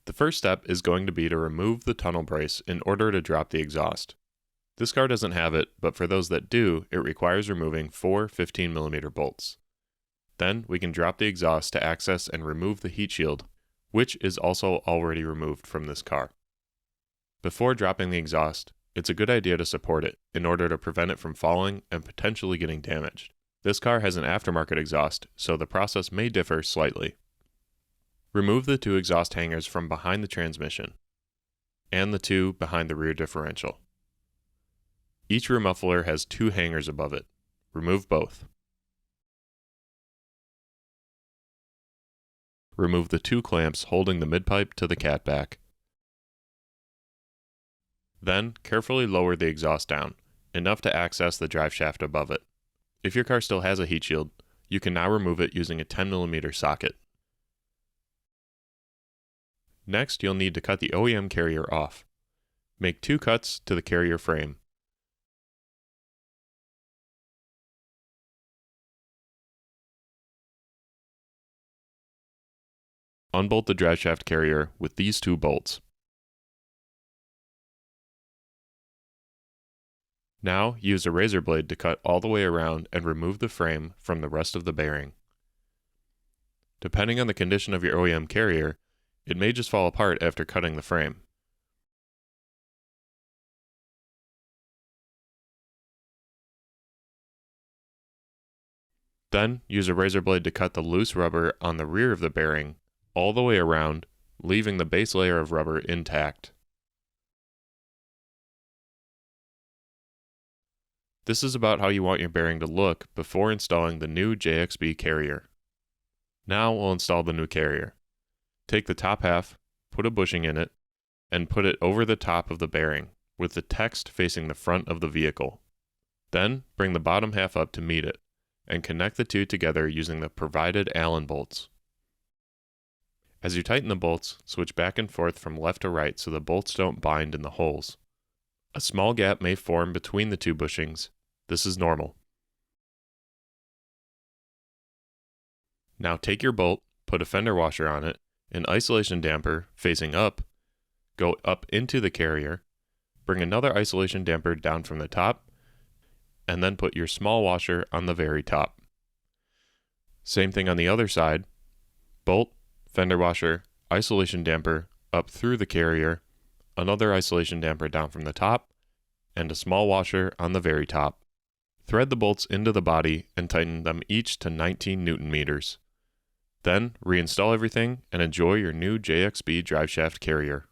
The first step is going to be to remove the tunnel brace in order to drop the exhaust. This car doesn't have it, but for those that do, it requires removing 4 15mm bolts. Then we can drop the exhaust to access and remove the heat shield, which is also already removed from this car. Before dropping the exhaust, it's a good idea to support it in order to prevent it from falling and potentially getting damaged. This car has an aftermarket exhaust, so the process may differ slightly. Remove the 2 exhaust hangers from behind the transmission, and the 2 behind the rear differential. Each rear muffler has 2 hangers above it. Remove both. Remove the 2 clamps holding the midpipe to the catback. Then, carefully lower the exhaust down, enough to access the drive shaft above it. If your car still has a heat shield, you can now remove it using a 10mm socket. Next, you'll need to cut the OEM carrier off. Make 2 cuts to the carrier frame. Unbolt the driveshaft carrier with these 2 bolts. Now, use a razor blade to cut all the way around and remove the frame from the rest of the bearing. Depending on the condition of your OEM carrier, it may just fall apart after cutting the frame. Then, use a razor blade to cut the loose rubber on the rear of the bearing all the way around, leaving the base layer of rubber intact. This is about how you want your bearing to look before installing the new JXB carrier. Now we'll install the new carrier. Take the top half, put a bushing in it, and put it over the top of the bearing, with the text facing the front of the vehicle. Then, bring the bottom half up to meet it, and connect the 2 together using the provided Allen bolts. As you tighten the bolts, switch back and forth from left to right so the bolts don't bind in the holes. A small gap may form between the 2 bushings. This is normal. Now take your bolt, put a fender washer on it, an isolation damper facing up, go up into the carrier, bring another isolation damper down from the top, and then put your small washer on the very top. Same thing on the other side. Bolt, fender washer, isolation damper up through the carrier, another isolation damper down from the top, and a small washer on the very top. Thread the bolts into the body and tighten them each to 19 Newton meters. Then, reinstall everything and enjoy your new JXB driveshaft carrier.